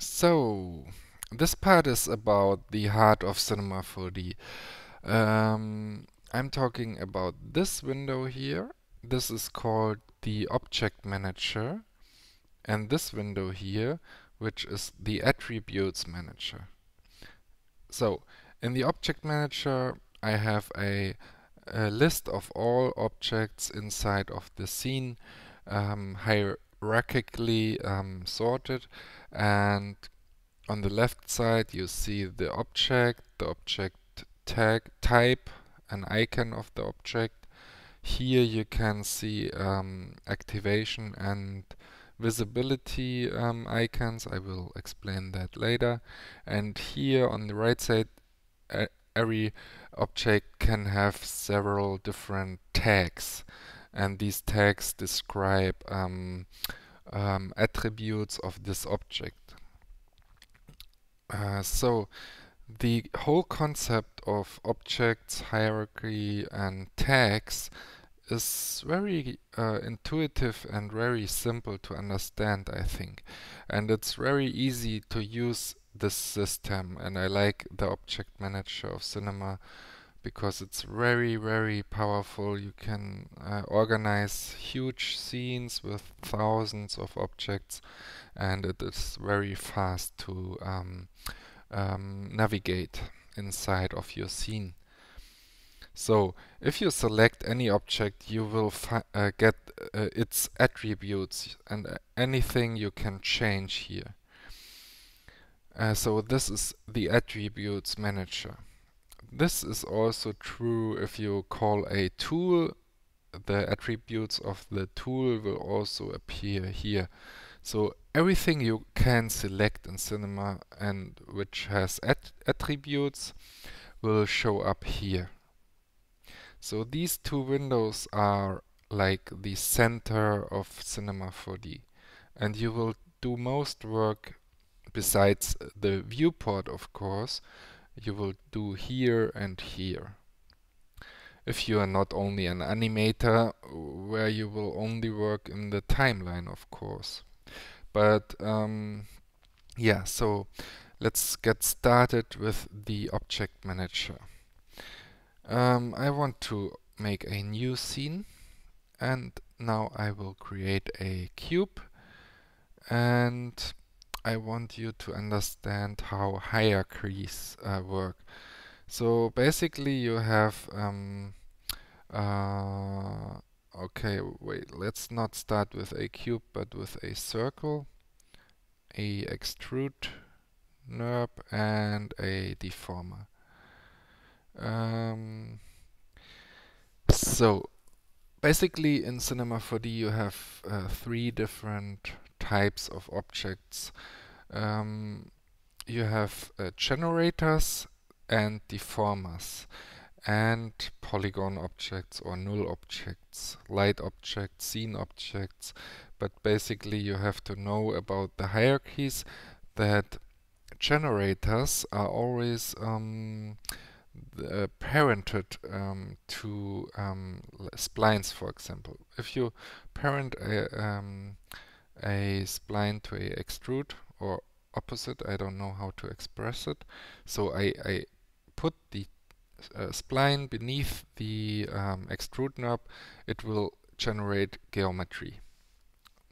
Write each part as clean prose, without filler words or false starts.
So, this part is about the heart of Cinema 4D. I'm talking about this window here. This is called the Object Manager, and this window here, which is the Attributes Manager. So, in the Object Manager, I have a list of all objects inside of the scene, hierarchically sorted, and on the left side you see the object tag type, an icon of the object. Here you can see activation and visibility icons. I will explain that later. And here on the right side, every object can have several different tags, and these tags describe attributes of this object. So the whole concept of objects, hierarchy, and tags is very intuitive and very simple to understand, I think. And it's very easy to use this system, and I like the Object Manager of Cinema because it's very, very powerful. You can organize huge scenes with thousands of objects, and it is very fast to navigate inside of your scene. So, if you select any object, you will get its attributes and anything you can change here. So this is the Attributes Manager. This is also true if you call a tool. The attributes of the tool will also appear here. So everything you can select in Cinema and which has attributes will show up here. So these two windows are like the center of Cinema 4D, and you will do most work besides the viewport, of course, you will do here and here. If you are not only an animator, where you will only work in the timeline, of course. But yeah, so let's get started with the Object Manager. I want to make a new scene, and now I will create a cube, and I want you to understand how hierarchies work. So basically you have okay, wait, let's not start with a cube but with a circle, a extrude NURB, and a deformer. So basically in Cinema 4D you have three different types of objects. You have generators and deformers, and polygon objects or null objects, light objects, scene objects. But basically you have to know about the hierarchies, that generators are always parented to splines, for example. If you parent a spline to a extrude, or opposite, I don't know how to express it. So I put the spline beneath the extrude knob, it will generate geometry.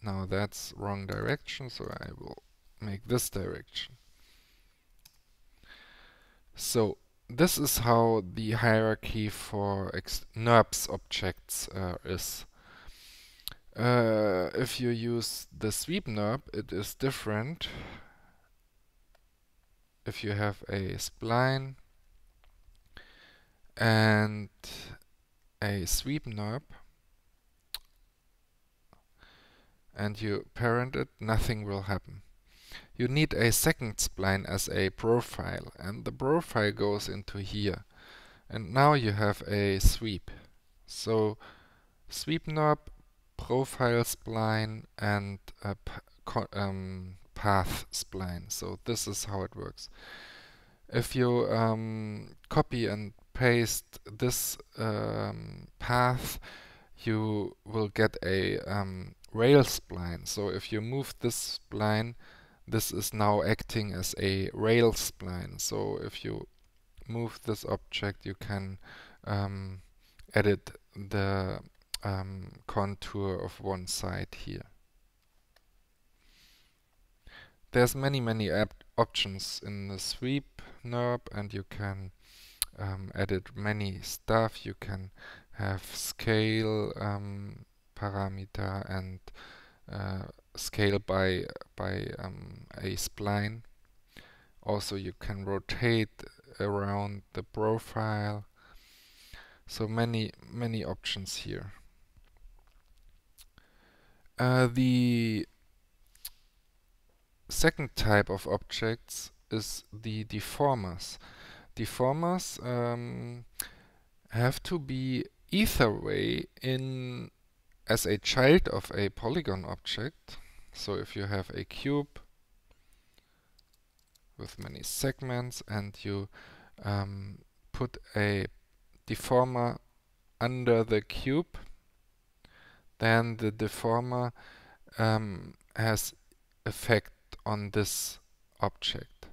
Now that's wrong direction, so I will make this direction. So this is how the hierarchy for NURBS objects is. If you use the sweep NURB, it is different. If you have a spline and a sweep NURB and you parent it, nothing will happen. You need a second spline as a profile, and the profile goes into here. And now you have a sweep. So sweep NURB, profile spline, and a path spline. So this is how it works. If you copy and paste this path, you will get a rail spline. So if you move this spline, this is now acting as a rail spline. So if you move this object, you can edit the contour of one side here. There's many options in the sweep knob, and you can edit many stuff. You can have scale parameter and scale by a spline. Also, you can rotate around the profile. So many options here. The second type of objects is the deformers. Deformers have to be either way in as a child of a polygon object. So if you have a cube with many segments and you put a deformer under the cube, then the deformer has effect on this object.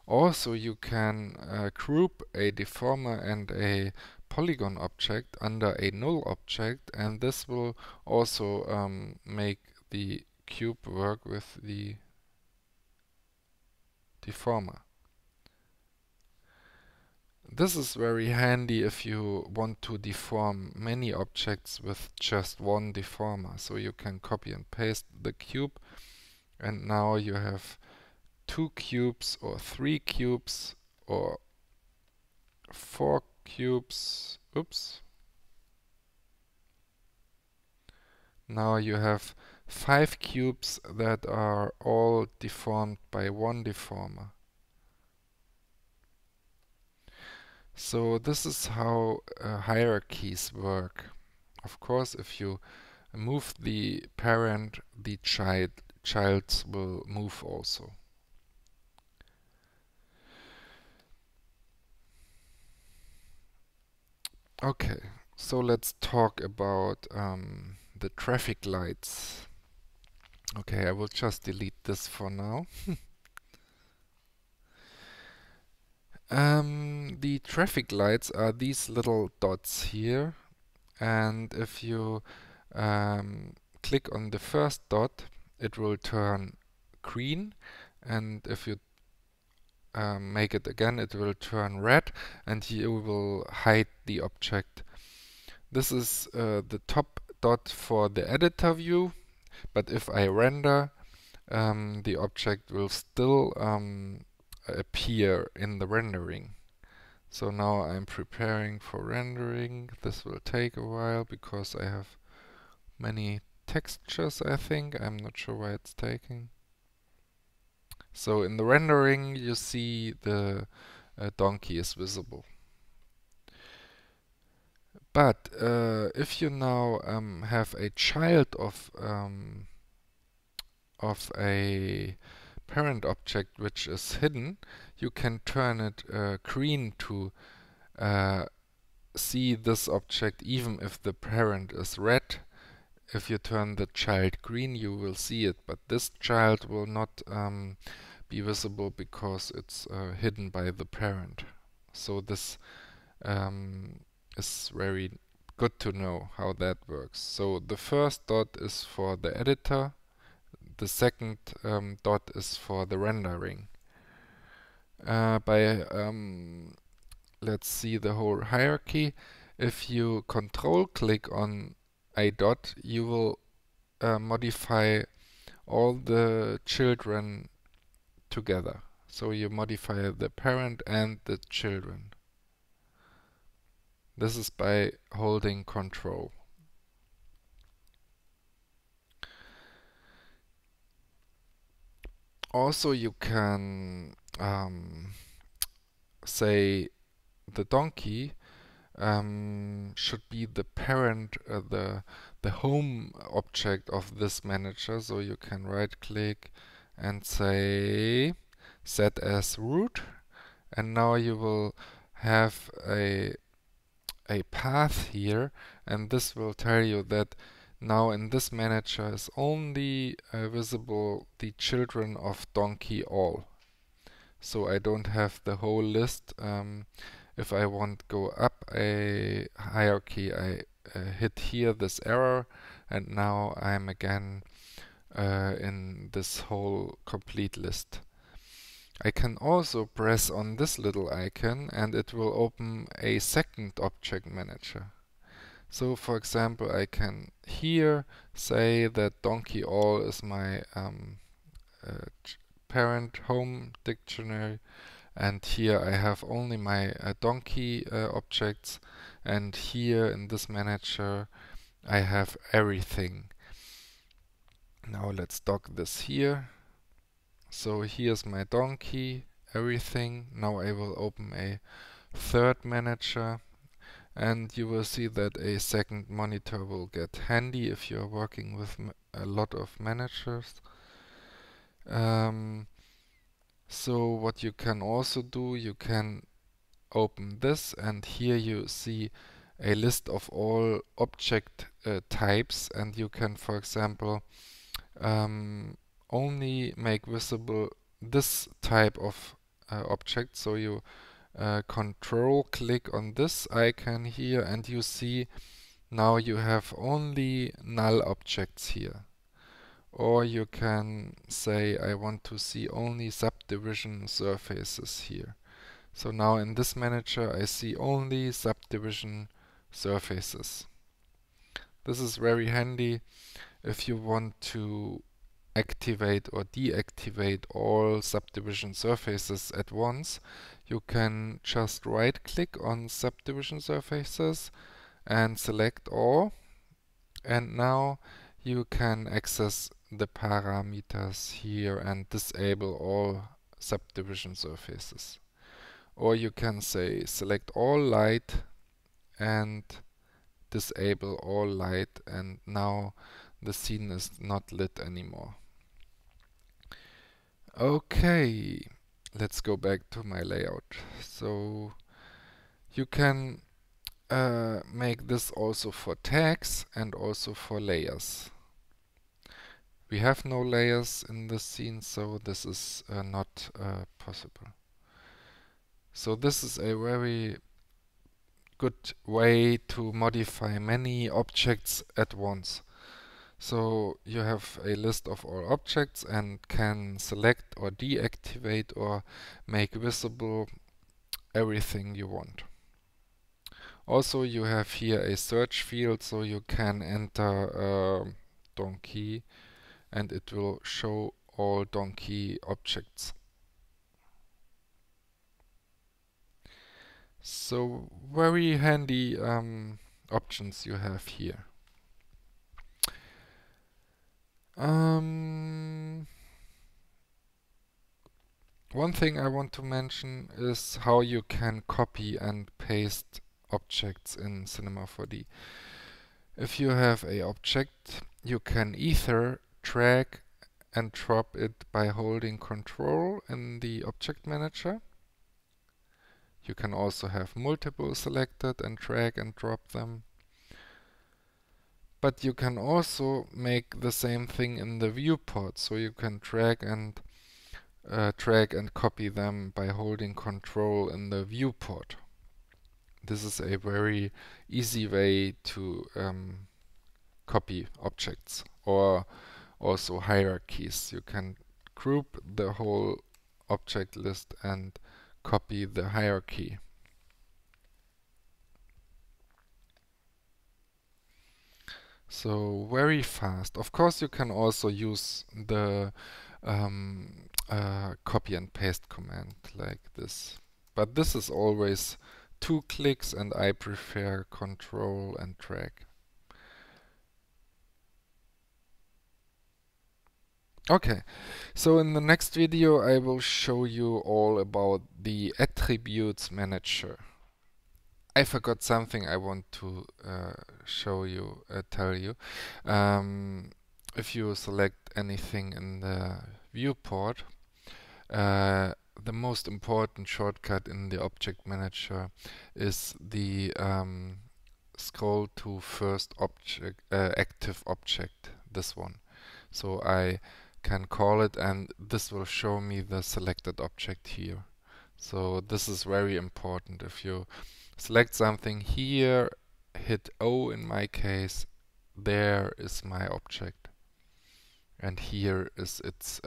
Also, you can group a deformer and a polygon object under a null object, and this will also make the cube work with the deformer. This is very handy if you want to deform many objects with just one deformer. So you can copy and paste the cube, and now you have 2 cubes or 3 cubes or 4 cubes. Oops. Now you have 5 cubes that are all deformed by one deformer. So this is how hierarchies work. Of course, if you move the parent, the child will move also. Okay, so let's talk about the traffic lights. Okay, I will just delete this for now. The traffic lights are these little dots here, and if you click on the first dot, it will turn green, and if you make it again, it will turn red, and you will hide the object. This is the top dot for the editor view, but if I render, the object will still appear in the rendering. So now I'm preparing for rendering. This will take a while because I have many textures, I think. I'm not sure why it's taking. So in the rendering, you see the donkey is visible. But if you now have a child of a parent object which is hidden, you can turn it green to see this object even if the parent is red. If you turn the child green, you will see it, but this child will not be visible because it's hidden by the parent. So this is very good to know how that works. So the first dot is for the editor, the second dot is for the rendering. Let's see the whole hierarchy. If you control click on a dot, you will modify all the children together. So you modify the parent and the children. This is by holding control. Also, you can say the donkey should be the parent, the home object of this manager. So you can right click and say set as root, and now you will have a path here, and this will tell you that Now in this manager is only visible the children of donkey all. So I don't have the whole list. If I want go up a hierarchy, I hit here this arrow, and now I'm again in this whole complete list. I can also press on this little icon and it will open a second object manager. So for example, I can here say that donkey all is my parent home dictionary, and here I have only my donkey objects, and here in this manager I have everything. Now let's dock this here. So here's my donkey, everything. Now I will open a third manager, and you will see that a second monitor will get handy if you're working with a lot of managers. So what you can also do, you can open this, and here you see a list of all object types, and you can, for example, only make visible this type of object. So you control click on this icon here, and you see now you have only null objects here. Or you can say I want to see only subdivision surfaces here. So now in this manager I see only subdivision surfaces. This is very handy if you want to activate or deactivate all subdivision surfaces at once. You can just right click on subdivision surfaces and select all, and now you can access the parameters here and disable all subdivision surfaces. Or you can say select all light and disable all light, and now the scene is not lit anymore. Okay, let's go back to my layout. So you can make this also for tags and also for layers. We have no layers in this scene, so this is not possible. So this is a very good way to modify many objects at once. So you have a list of all objects and can select or deactivate or make visible everything you want. Also you have here a search field, so you can enter donkey and it will show all donkey objects. So very handy options you have here. One thing I want to mention is how you can copy and paste objects in Cinema 4D. If you have a object, you can either drag and drop it by holding Control in the Object Manager. You can also have multiple selected and drag and drop them. But you can also make the same thing in the viewport, so you can drag and copy them by holding Control in the viewport. This is a very easy way to copy objects, or also hierarchies. You can group the whole object list and copy the hierarchy. So very fast. Of course you can also use the copy and paste command like this. But this is always 2 clicks and I prefer Control and drag. Okay, so in the next video I will show you all about the attributes manager. I forgot something I want to tell you. If you select anything in the viewport, the most important shortcut in the Object Manager is the scroll to first object, active object, this one. So I can call it, and this will show me the selected object here. So this is very important. If you select something here, hit O in my case, there is my object. And here is its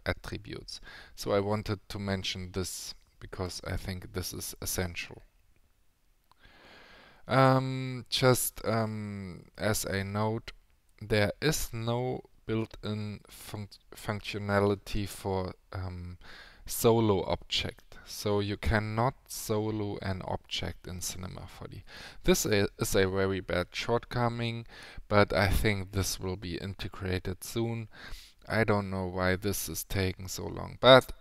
attributes. So I wanted to mention this because I think this is essential. Just as a note, there is no built-in functionality for solo object. So you cannot solo an object in Cinema 4D. This is a very bad shortcoming, but I think this will be integrated soon. I don't know why this is taking so long, but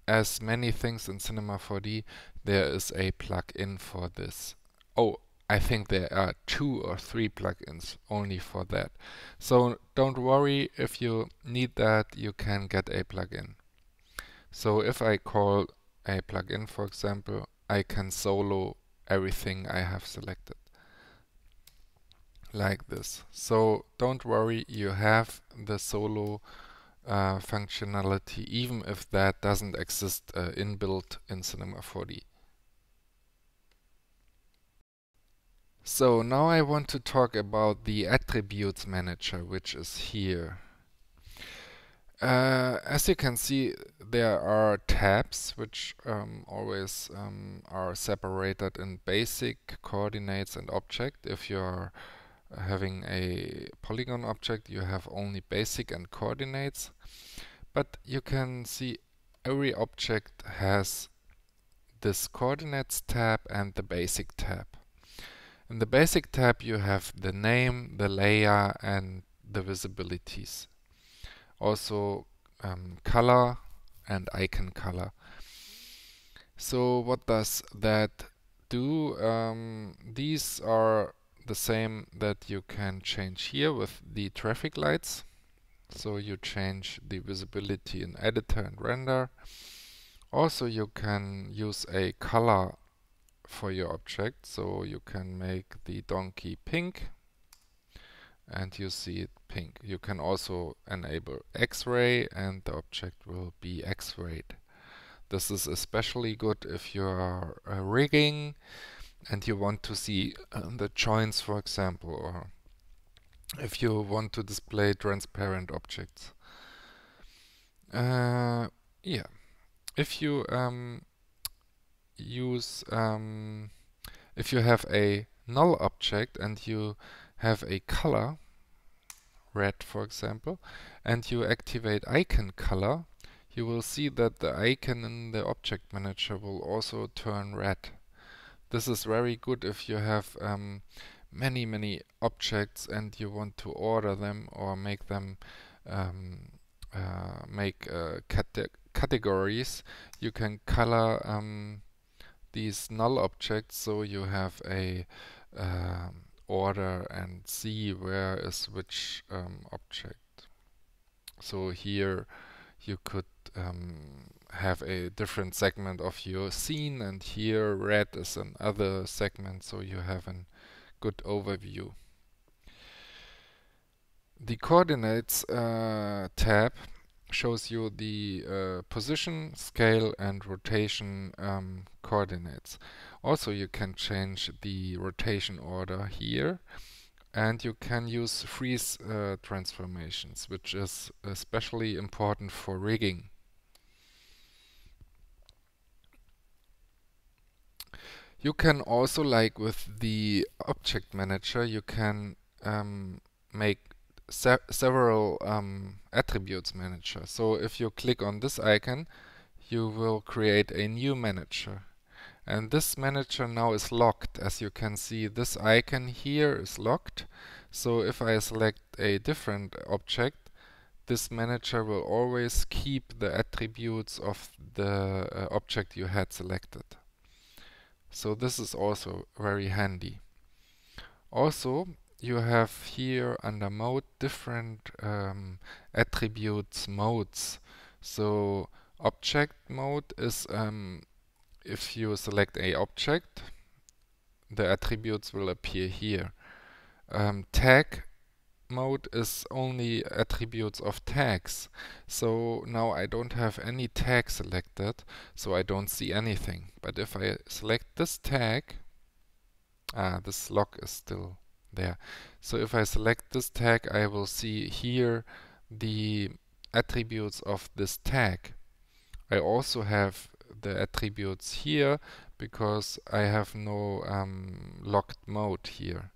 as many things in Cinema 4D, there is a plugin for this. Oh, I think there are 2 or 3 plugins only for that. So don't worry, if you need that, you can get a plugin. So if I call a plugin, for example, I can solo everything I have selected. Like this. So don't worry, you have the solo functionality, even if that doesn't exist inbuilt in Cinema 4D. So now I want to talk about the Attributes Manager, which is here. As you can see, there are tabs which always are separated in basic, coordinates, and object. If you're having a polygon object, you have only basic and coordinates. But you can see every object has this coordinates tab and the basic tab. In the basic tab you have the name, the layer, and the visibilities. Also color and icon color. So what does that do? These are the same that you can change here with the traffic lights. So you change the visibility in editor and render. Also you can use a color for your object, so you can make the donkey pink and you see it pink. You can also enable X-ray and the object will be X-rayed. This is especially good if you are rigging and you want to see the joints, for example, or if you want to display transparent objects. Yeah, if you if you have a null object and you have a color, red for example, and you activate icon color, you will see that the icon in the Object Manager will also turn red. This is very good if you have many objects and you want to order them or make them categories. You can color these null objects so you have a order and see where is which object. So here you could have a different segment of your scene, and here red is another segment, so you have a good overview. The coordinates tab shows you the position, scale, and rotation coordinates. Also, you can change the rotation order here, and you can use freeze transformations, which is especially important for rigging. You can also, like with the Object Manager, you can make several attributes manager. So if you click on this icon, you will create a new manager. And this manager now is locked. As you can see, this icon here is locked. So if I select a different object, this manager will always keep the attributes of the object you had selected. So this is also very handy. Also, you have here under mode different attributes modes. So object mode is if you select a object, the attributes will appear here. Tag mode is only attributes of tags. So now I don't have any tag selected, so I don't see anything. But if I select this tag, this lock is still there. So if I select this tag, I will see here the attributes of this tag. I also have the attributes here because I have no locked mode here.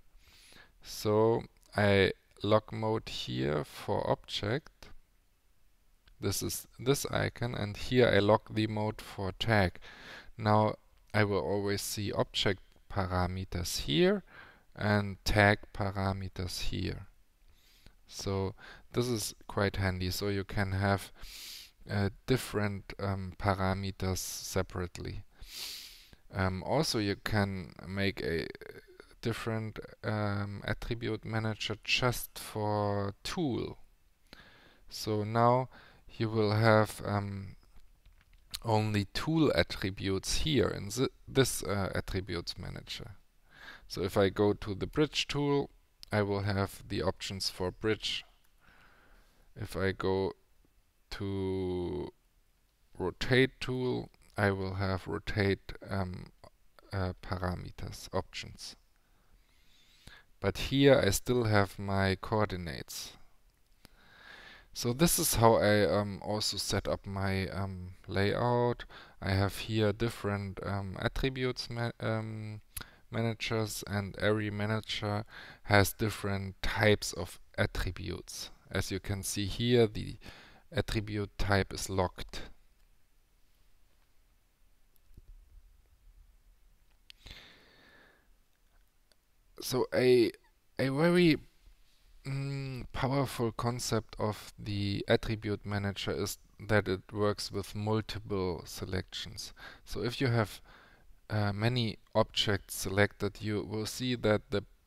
So I lock mode here for object. This is this icon, and here I lock the mode for tag. Now I will always see object parameters here and tag parameters here. So this is quite handy. So you can have different parameters separately. Also, you can make a different attribute manager just for tool. So now you will have only tool attributes here in this attributes manager. So if I go to the bridge tool, I will have the options for bridge. If I go to rotate tool, I will have rotate parameters options. But here I still have my coordinates. So this is how I also set up my layout. I have here different attributes managers, and every manager has different types of attributes. As you can see here, the attribute type is locked. So a very powerful concept of the attribute manager is that it works with multiple selections. So if you have many objects selected, you will see that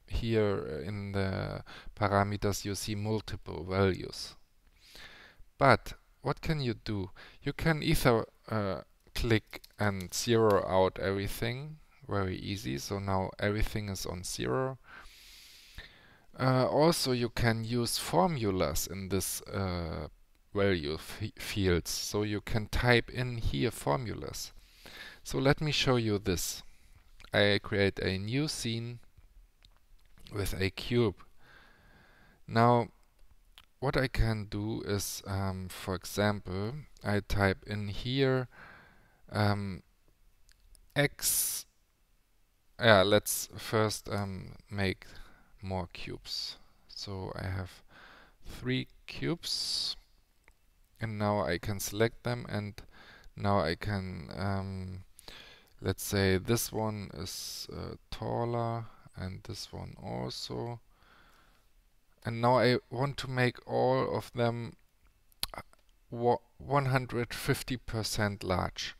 here in the parameters you see multiple values. But what can you do? You can either click and zero out everything, very easy. So now everything is on 0. Also, you can use formulas in this value fields. So you can type in here formulas. So let me show you this. I create a new scene with a cube. Now, what I can do is, for example, I type in here X. Yeah, let's first make more cubes. So I have 3 cubes, and now I can select them, and now I can let's say this one is taller, and this one also. And now I want to make all of them 150% large.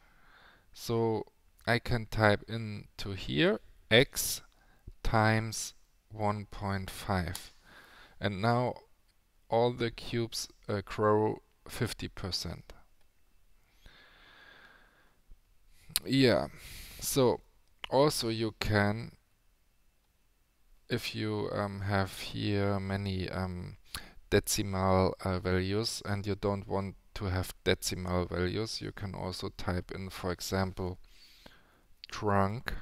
So I can type into here x times 1.5. And now all the cubes grow 50%. Yeah, so also you can, if you have here many decimal values and you don't want to have decimal values, you can also type in, for example, trunk,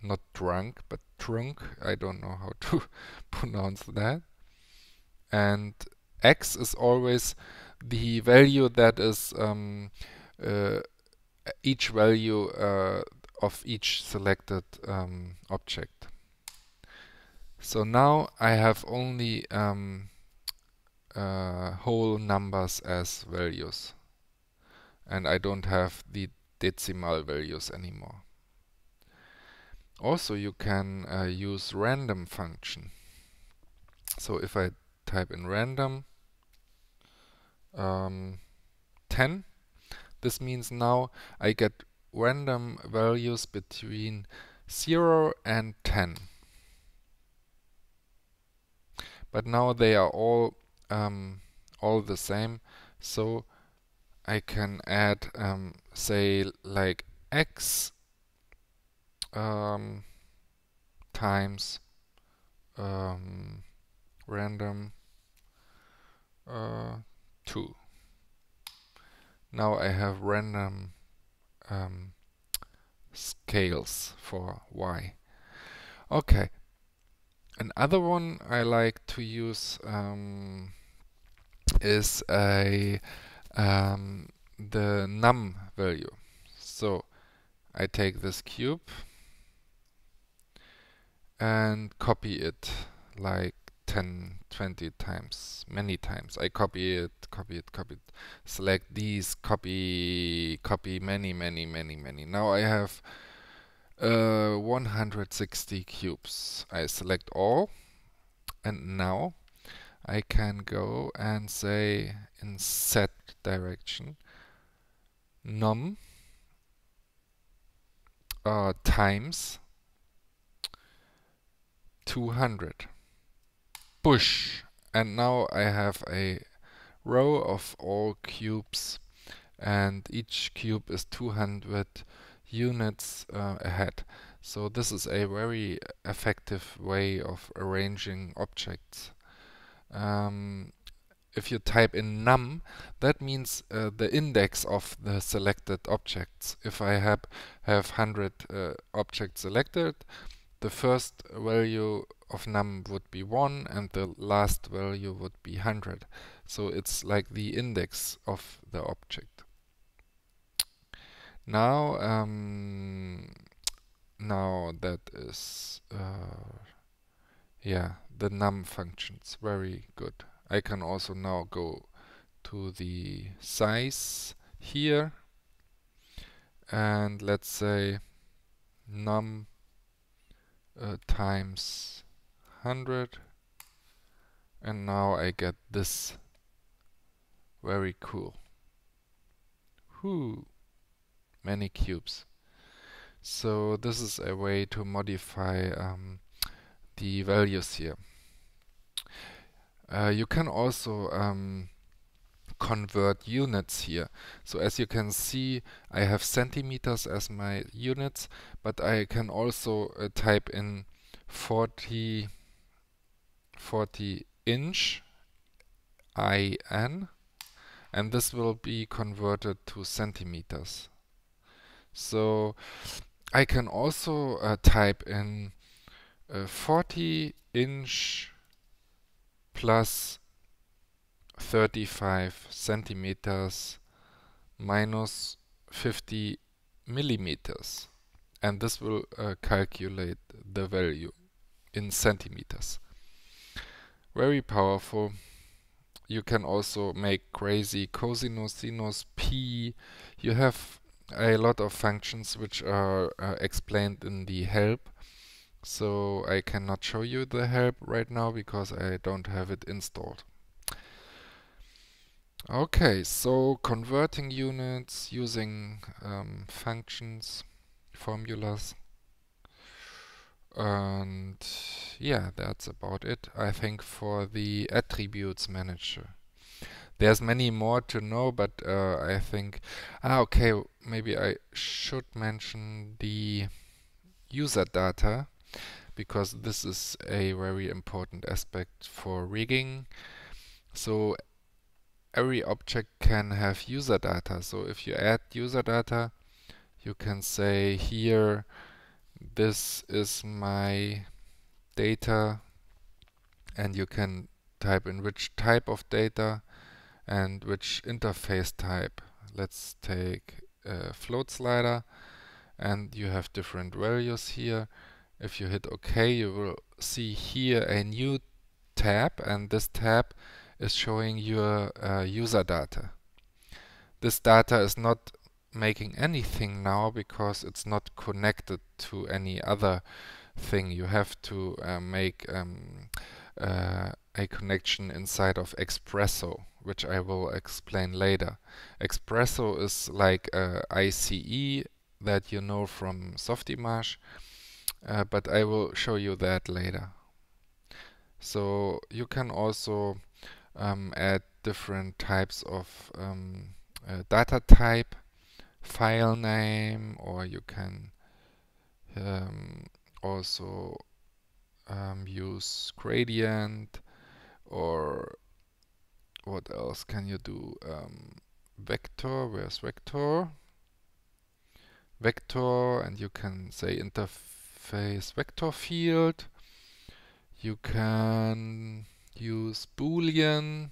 not drunk, but trunk. I don't know how to pronounce that. And x is always the value that is each value of each selected object. So now I have only whole numbers as values, and I don't have the decimal values anymore. Also, you can use random function. So if I type in random 10, this means now I get random values between 0 and 10. But now they are all the same, so I can add say like x times random 2. Now I have random scales for Y. Okay. Another one I like to use is the num value. So I take this cube and copy it like 10, 20 times, many times. I copy it, select these, copy, many. Now I have 160 cubes. I select all, and now I can go and say in Z direction num times 200. Push. And now I have a row of all cubes, and each cube is 200 units ahead. So this is a very effective way of arranging objects. If you type in num, that means the index of the selected objects. If I have 100 objects selected, the first value of num would be 1 and the last value would be 100. So it's like the index of the object. Now, now that is the num functions, very good. I can also now go to the size here, and let's say num times 100, and now I get this. Very cool. Whoo, many cubes. So this is a way to modify the values here. You can also convert units here. So as you can see, I have centimeters as my units, but I can also type in 40 inch IN, and this will be converted to centimeters. So I can also type in 40 inch plus 35 centimeters minus 50 millimeters, and this will calculate the value in centimeters. Very powerful. You can also make crazy cosinus, sinus, p. You have a lot of functions which are explained in the help. So I cannot show you the help right now because I don't have it installed. Okay, so converting units using functions, formulas, and yeah, that's about it, I think, for the attributes manager. There's many more to know, but I think, okay, maybe I should mention the user data, because this is a very important aspect for rigging. So every object can have user data. So if you add user data, you can say here, this is my data, and you can type in which type of data and which interface type. Let's take a float slider, and you have different values here. If you hit OK, you will see here a new tab, and this tab is showing your user data. This data is not making anything now because it's not connected to any other thing. You have to make a connection inside of Espresso, which I will explain later. Espresso is like ICE that you know from Softimage, but I will show you that later. So you can also add different types of data type, file name, or you can also use gradient, or what else can you do? Vector, where's vector? Vector, and you can say interface vector field. You can use Boolean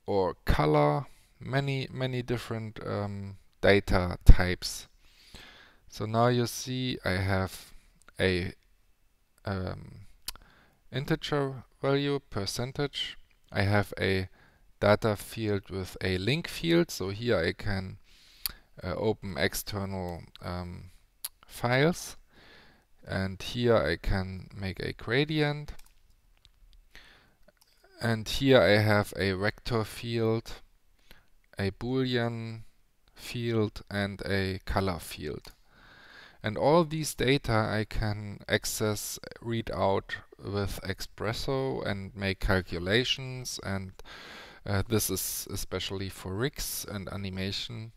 or color, many different data types. So now you see I have a integer value, percentage. I have a data field with a link field, so here I can open external files, and here I can make a gradient, and here I have a vector field, a Boolean field, and a color field. And all these data I can access, read out with Expresso and make calculations, and this is especially for rigs and animation.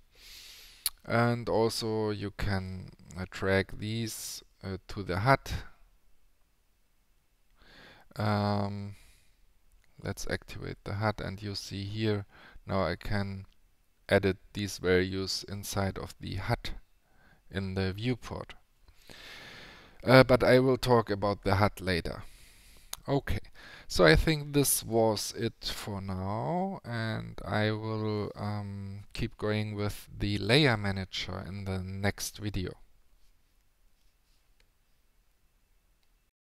And also you can drag these to the HUD. Let's activate the HUD, and you see here now I can edit these values inside of the HUD in the viewport. But I will talk about the HUD later. Okay, so I think this was it for now, and I will keep going with the layer manager in the next video.